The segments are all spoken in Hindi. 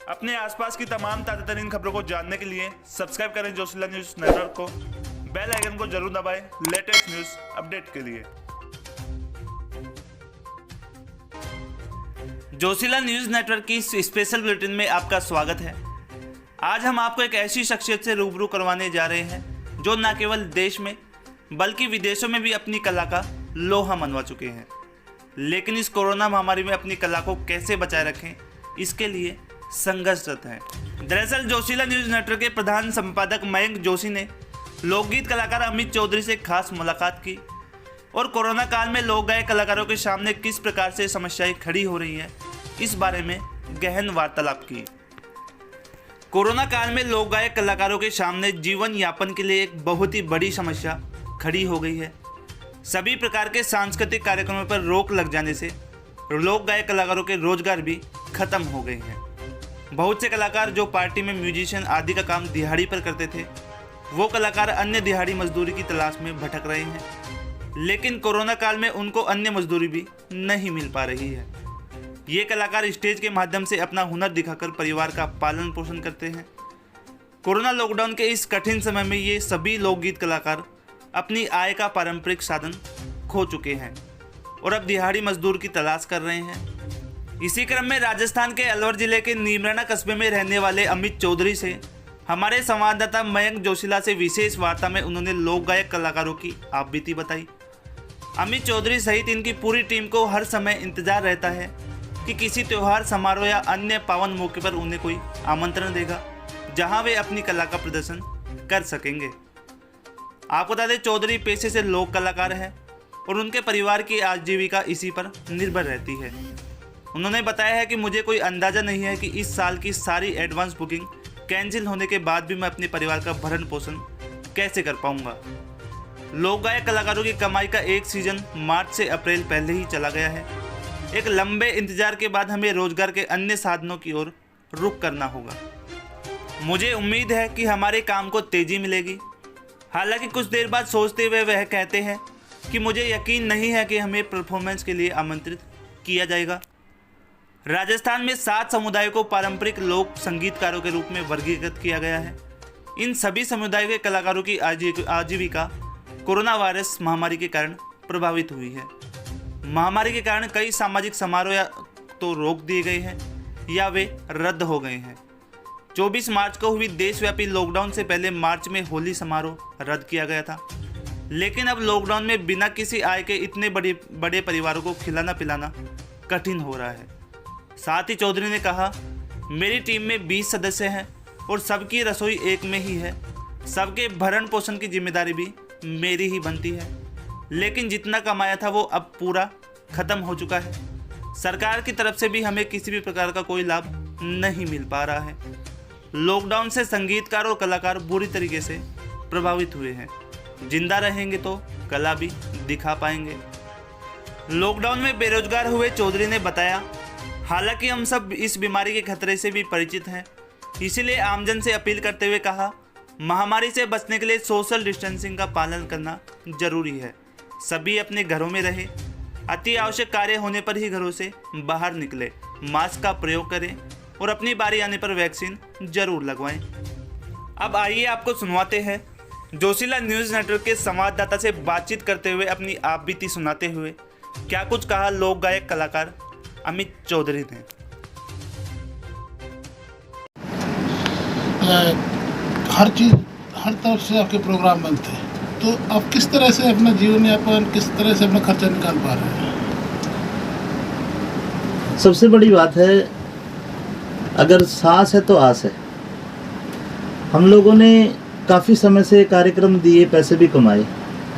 अपने आसपास की तमाम ताज़ा तरीन खबरों को जानने के लिए सब्सक्राइब करें जोशीला न्यूज़ नेटवर्क को। बेल आइकन को जरूर दबाएं लेटेस्ट न्यूज़ अपडेट के लिए। जोशीला न्यूज़ नेटवर्क की इस स्पेशल बुलेटिन में आपका स्वागत है। आज हम आपको एक ऐसी शख्सियत से रूबरू करवाने जा रहे हैं जो न केवल देश में बल्कि विदेशों में भी अपनी कला का लोहा मनवा चुके हैं, लेकिन इस कोरोना महामारी में अपनी कला को कैसे बचाए रखें इसके लिए संघर्षरत हैं। दरअसल जोशीला न्यूज़ नेटवर्क के प्रधान संपादक मयंक जोशी ने लोकगीत कलाकार अमित चौधरी से खास मुलाकात की और कोरोना काल में लोक गायक कलाकारों के सामने किस प्रकार से समस्याएं खड़ी हो रही हैं इस बारे में गहन वार्तालाप की। कोरोना काल में लोक गायक कलाकारों के सामने जीवन यापन के लिए एक बहुत ही बड़ी समस्या खड़ी हो गई है। सभी प्रकार के सांस्कृतिक कार्यक्रमों पर रोक लग जाने से लोक गायक कलाकारों के रोजगार भी खत्म हो गए हैं। बहुत से कलाकार जो पार्टी में म्यूजिशियन आदि का काम दिहाड़ी पर करते थे, वो कलाकार अन्य दिहाड़ी मजदूरी की तलाश में भटक रहे हैं, लेकिन कोरोना काल में उनको अन्य मजदूरी भी नहीं मिल पा रही है। ये कलाकार स्टेज के माध्यम से अपना हुनर दिखाकर परिवार का पालन पोषण करते हैं। कोरोना लॉकडाउन के इस कठिन समय में ये सभी लोकगीत कलाकार अपनी आय का पारंपरिक साधन खो चुके हैं और अब दिहाड़ी मजदूर की तलाश कर रहे हैं। इसी क्रम में राजस्थान के अलवर जिले के नीमराना कस्बे में रहने वाले अमित चौधरी से हमारे संवाददाता मयंक जोशीला से विशेष वार्ता में उन्होंने लोक गायक कलाकारों की आपबीती बताई। अमित चौधरी सहित इनकी पूरी टीम को हर समय इंतजार रहता है कि किसी त्यौहार समारोह या अन्य पावन मौके पर उन्हें कोई आमंत्रण देगा जहां वे अपनी कला का प्रदर्शन कर सकेंगे। आपको बता दें, चौधरी पेशे से लोक कलाकार हैं और उनके परिवार की आजीविका इसी पर निर्भर रहती है। उन्होंने बताया है कि मुझे कोई अंदाज़ा नहीं है कि इस साल की सारी एडवांस बुकिंग कैंसिल होने के बाद भी मैं अपने परिवार का भरण पोषण कैसे कर पाऊंगा। लोक गायक कलाकारों की कमाई का एक सीजन मार्च से अप्रैल पहले ही चला गया है। एक लंबे इंतजार के बाद हमें रोजगार के अन्य साधनों की ओर रुख करना होगा। मुझे उम्मीद है कि हमारे काम को तेजी मिलेगी। हालांकि कुछ देर बाद सोचते हुए वह कहते हैं कि मुझे यकीन नहीं है कि हमें परफॉर्मेंस के लिए आमंत्रित किया जाएगा। राजस्थान में 7 समुदायों को पारंपरिक लोक संगीतकारों के रूप में वर्गीकृत किया गया है। इन सभी समुदायों के कलाकारों की आजीविका कोरोना वायरस महामारी के कारण प्रभावित हुई है। महामारी के कारण कई सामाजिक समारोह या तो रोक दिए गए हैं या वे रद्द हो गए हैं। 24 मार्च को हुई देशव्यापी लॉकडाउन से पहले मार्च में होली समारोह रद्द किया गया था, लेकिन अब लॉकडाउन में बिना किसी आय के इतने बड़े परिवारों को खिलाना पिलाना कठिन हो रहा है। साथ ही चौधरी ने कहा, मेरी टीम में 20 सदस्य हैं और सबकी रसोई एक में ही है। सबके भरण पोषण की जिम्मेदारी भी मेरी ही बनती है, लेकिन जितना कमाया था वो अब पूरा खत्म हो चुका है। सरकार की तरफ से भी हमें किसी भी प्रकार का कोई लाभ नहीं मिल पा रहा है। लॉकडाउन से संगीतकार और कलाकार बुरी तरीके से प्रभावित हुए हैं। जिंदा रहेंगे तो कला भी दिखा पाएंगे। लॉकडाउन में बेरोजगार हुए चौधरी ने बताया, हालांकि हम सब इस बीमारी के खतरे से भी परिचित हैं, इसीलिए आमजन से अपील करते हुए कहा, महामारी से बचने के लिए सोशल डिस्टेंसिंग का पालन करना जरूरी है। सभी अपने घरों में रहें, अति आवश्यक कार्य होने पर ही घरों से बाहर निकले, मास्क का प्रयोग करें और अपनी बारी आने पर वैक्सीन जरूर लगवाएं। अब आइए आपको सुनवाते हैं जोशीला न्यूज़ नेटवर्क के संवाददाता से बातचीत करते हुए अपनी आपबीती सुनाते हुए क्या कुछ कहा लोक गायक कलाकार अमित चौधरी ने। हर चीज़ हर तरफ से आपके प्रोग्राम बनते हैं, तो आप किस तरह से अपना जीवन यापन, किस तरह से अपना खर्चा निकाल पा रहे हैं? सबसे बड़ी बात है, अगर सांस है तो आस है। हम लोगों ने काफ़ी समय से कार्यक्रम दिए, पैसे भी कमाए,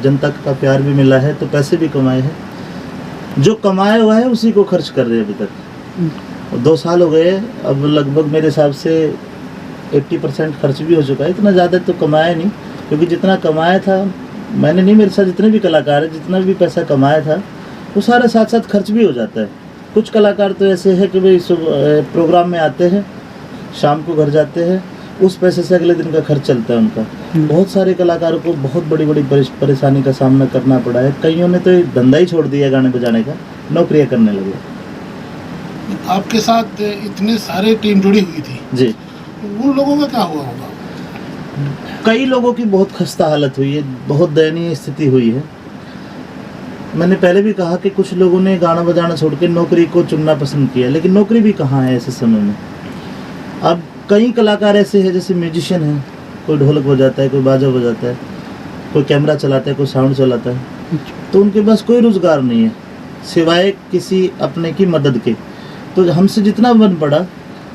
जनता का प्यार भी मिला है तो पैसे भी कमाए हैं। जो कमाया हुआ है उसी को खर्च कर रहे हैं अभी तक। 2 साल हो गए, अब लगभग मेरे हिसाब से 80% खर्च भी हो चुका है। इतना ज़्यादा तो कमाया नहीं, क्योंकि जितना कमाया था मैंने नहीं, मेरे साथ जितने भी कलाकार हैं, जितना भी पैसा कमाया था वो सारा साथ साथ खर्च भी हो जाता है। कुछ कलाकार तो ऐसे हैं कि भाई प्रोग्राम में आते हैं, शाम को घर जाते हैं, उस पैसे से अगले दिन का खर्च चलता है उनका। बहुत सारे कलाकारों को बहुत बड़ी बड़ी परेशानी का सामना करना पड़ा है। कईयों ने तो धंधा ही छोड़ दिया गाने बजाने का, नौकरियां करने लगे। आपके साथ इतने सारे टीम जुड़ी हुई थी, जी। उन लोगों का क्या हुआ होगा? कई लोगों की बहुत खस्ता हालत हुई है, बहुत दयनीय स्थिति हुई है। मैंने पहले भी कहा कि कुछ लोगों ने गाना बजाना छोड़ के नौकरी को चुनना पसंद किया, लेकिन नौकरी भी कहाँ है ऐसे समय में। अब कई कलाकार ऐसे हैं, जैसे म्यूजिशियन हैं, कोई ढोलक बजाता है, कोई बाजा बजाता है, कोई कैमरा चलाता है, कोई साउंड चलाता है, तो उनके पास कोई रोज़गार नहीं है सिवाय किसी अपने की मदद के। तो हमसे जितना बन पड़ा,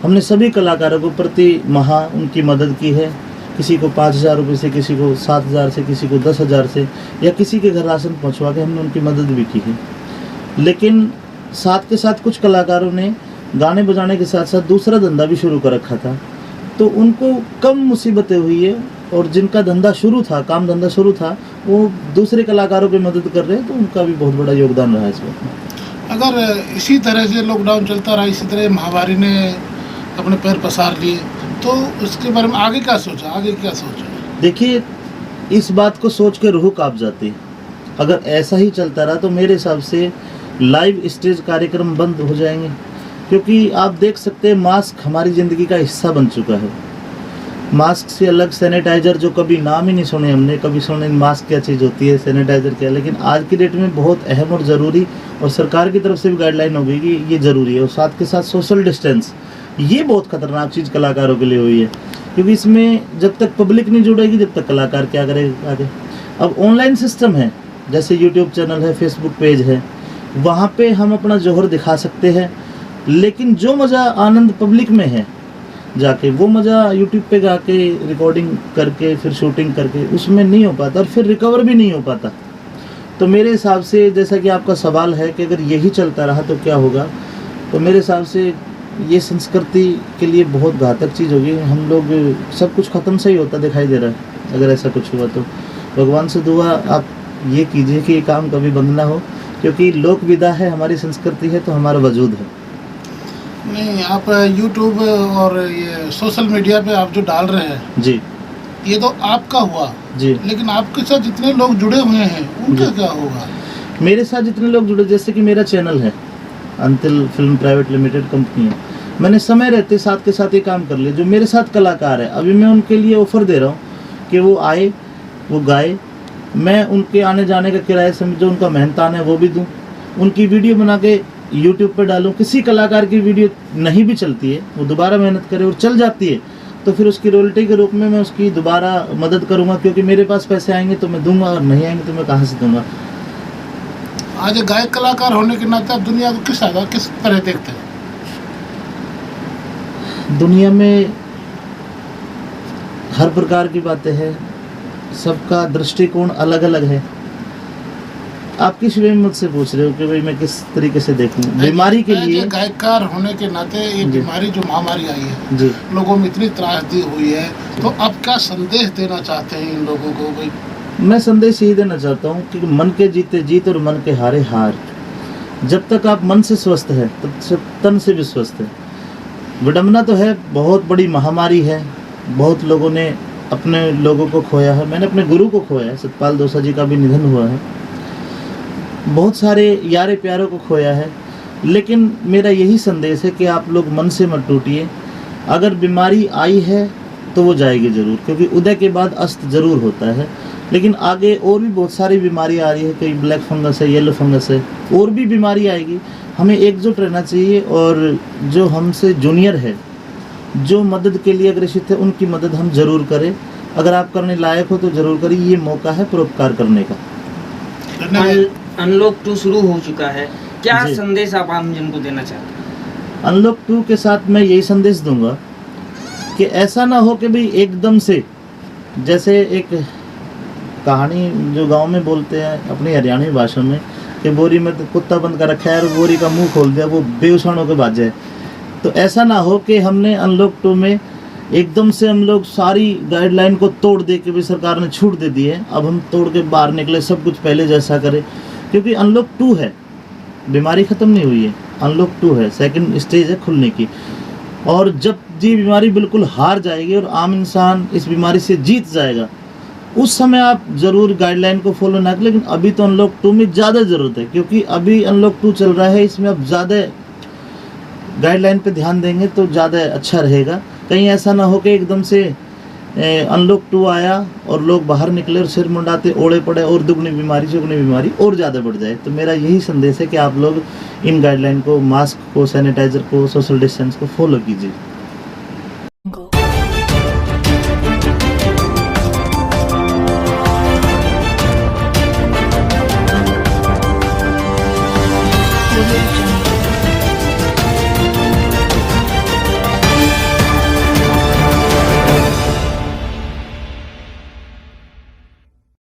हमने सभी कलाकारों को प्रति माह उनकी मदद की है। किसी को 5,000 रुपये से, किसी को 7,000 से, किसी को 10,000 से, या किसी के घर राशन पहुंचवा के हमने उनकी मदद भी की है। लेकिन साथ के साथ कुछ कलाकारों ने गाने बजाने के साथ साथ दूसरा धंधा भी शुरू कर रखा था, तो उनको कम मुसीबतें हुई है, और जिनका धंधा शुरू था, काम धंधा शुरू था, वो दूसरे कलाकारों की मदद कर रहे हैं, तो उनका भी बहुत बड़ा योगदान रहा है इसमें। अगर इसी तरह से लॉकडाउन चलता रहा, इसी तरह महामारी ने अपने पैर पसार लिए, तो उसके बारे में आगे क्या सोचा, आगे क्या सोचा? देखिए, इस बात को सोच के रूह कांप जाती है। अगर ऐसा ही चलता रहा तो मेरे हिसाब से लाइव स्टेज कार्यक्रम बंद हो जाएंगे, क्योंकि आप देख सकते हैं मास्क हमारी ज़िंदगी का हिस्सा बन चुका है। मास्क से अलग सैनिटाइज़र, जो कभी नाम ही नहीं सुने हमने, कभी सुने मास्क क्या चीज़ होती है, सैनिटाइज़र क्या, लेकिन आज की डेट में बहुत अहम और ज़रूरी, और सरकार की तरफ से भी गाइडलाइन हो गई कि ये ज़रूरी है। और साथ के साथ सोशल डिस्टेंस, ये बहुत ख़तरनाक चीज़ कलाकारों के लिए हुई है, क्योंकि इसमें जब तक पब्लिक नहीं जुड़ेगी, जब तक कलाकार क्या करेगा आगे। अब ऑनलाइन सिस्टम है, जैसे यूट्यूब चैनल है, फेसबुक पेज है, वहाँ पे हम अपना जौहर दिखा सकते हैं, लेकिन जो मज़ा आनंद पब्लिक में है जाके, वो मज़ा यूट्यूब पे गा के रिकॉर्डिंग करके फिर शूटिंग करके उसमें नहीं हो पाता, और फिर रिकवर भी नहीं हो पाता। तो मेरे हिसाब से, जैसा कि आपका सवाल है कि अगर यही चलता रहा तो क्या होगा, तो मेरे हिसाब से ये संस्कृति के लिए बहुत घातक चीज़ होगी। हम लोग सब कुछ ख़त्म से ही होता दिखाई दे रहा है अगर ऐसा कुछ हुआ तो। भगवान से दुआ आप ये कीजिए कि ये काम कभी बंद ना हो, क्योंकि लोक विदा है, हमारी संस्कृति है, तो हमारा वजूद है। नहीं, आप यूट्यूब और ये सोशल मीडिया पे आप जो डाल रहे हैं, जी ये तो आपका हुआ जी। लेकिन आपके साथ जितने लोग जुड़े हुए हैं उनका जी। क्या होगा? मेरे साथ जितने लोग जुड़े, जैसे कि मेरा चैनल है Antil film private limited company है, मैंने समय रहते साथ के साथ ये काम कर लिया। जो मेरे साथ कलाकार है, अभी मैं उनके लिए ऑफ़र दे रहा हूँ कि वो आए, वो गाए, मैं उनके आने जाने का किराया समेत जो उनका मेहनतान है वो भी दूँ, उनकी वीडियो बना के यूट्यूब पे डालूँ। किसी कलाकार की वीडियो नहीं भी चलती है, वो दोबारा मेहनत करे और चल जाती है, तो फिर उसकी रॉयल्टी के रूप में मैं उसकी दोबारा मदद करूँगा, क्योंकि मेरे पास पैसे आएंगे तो मैं दूंगा, और नहीं आएंगे तो मैं कहाँ से दूंगा। आज एक गायक कलाकार होने के नाते आप दुनिया को किस तरह देखते हैं? दुनिया में हर प्रकार की बातें हैं, सबका दृष्टिकोण अलग अलग है। आप किस वे में मुझसे पूछ रहे हो कि भाई मैं किस तरीके से देखूं? बीमारी के लिए गायकार होने के नाते ये जी। बीमारी जो महामारी आई है, जी, लोगों में इतनी त्रासदी हुई है, तो आप क्या संदेश देना चाहते हैं इन लोगों को? भाई मैं संदेश यही देना चाहता हूँ कि मन के जीते जीत और मन के हारे हार। जब तक आप मन से स्वस्थ है तब से तन से भी स्वस्थ है। विडम्बना तो है, बहुत बड़ी महामारी है, बहुत लोगों ने अपने लोगों को खोया है। मैंने अपने गुरु को खोया है, सतपाल दोसा जी का भी निधन हुआ है, बहुत सारे यारे प्यारों को खोया है। लेकिन मेरा यही संदेश है कि आप लोग मन से मत टूटिए। अगर बीमारी आई है तो वो जाएगी ज़रूर, क्योंकि उदय के बाद अस्त ज़रूर होता है। लेकिन आगे और भी बहुत सारी बीमारी आ रही है, कई ब्लैक फंगस है, येलो फंगस है, और भी बीमारी आएगी। हमें एकजुट रहना चाहिए, और जो हमसे जूनियर है, जो मदद के लिए अग्रसित है, उनकी मदद हम ज़रूर करें। अगर आप करने लायक हो तो ज़रूर करिए, ये मौका है परोपकार करने का। अनलॉक 2 शुरू हो चुका है, क्या जी। संदेश आप आमजन को देना चाहते हैं? अनलॉक 2 के साथ मैं यही संदेश दूंगा कि ऐसा ना हो कि भाई एकदम से, जैसे एक कहानी जो गांव में बोलते हैं अपनी हरियाणवी भाषा में कि बोरी में तो कुत्ता बंद कर रखा है और बोरी का मुंह खोल दिया, वो बेउसाण होकर भाग जाए। तो ऐसा ना हो कि हमने अनलॉक 2 में एकदम से हम लोग सारी गाइडलाइन को तोड़ दे के भी सरकार ने छूट दे दी है, अब हम तोड़ के बाहर निकले, सब कुछ पहले जैसा करें। क्योंकि अनलॉक 2 है, बीमारी ख़त्म नहीं हुई है, अनलॉक 2 है, सेकंड स्टेज है खुलने की। और जब ये बीमारी बिल्कुल हार जाएगी और आम इंसान इस बीमारी से जीत जाएगा, उस समय आप ज़रूर गाइडलाइन को फॉलो ना करें। लेकिन अभी तो अनलॉक 2 में ज़्यादा ज़रूरत है, क्योंकि अभी अनलॉक 2 चल रहा है, इसमें अब ज़्यादा गाइडलाइन पे ध्यान देंगे तो ज़्यादा अच्छा रहेगा। कहीं ऐसा ना हो कि एकदम से अनलॉक 2 आया और लोग बाहर निकले और सिर मुंडाते ओढ़े पड़े और दुगनी बीमारी और ज़्यादा बढ़ जाए। तो मेरा यही संदेश है कि आप लोग इन गाइडलाइन को, मास्क को, सैनिटाइज़र को, सोशल डिस्टेंस को फॉलो कीजिए।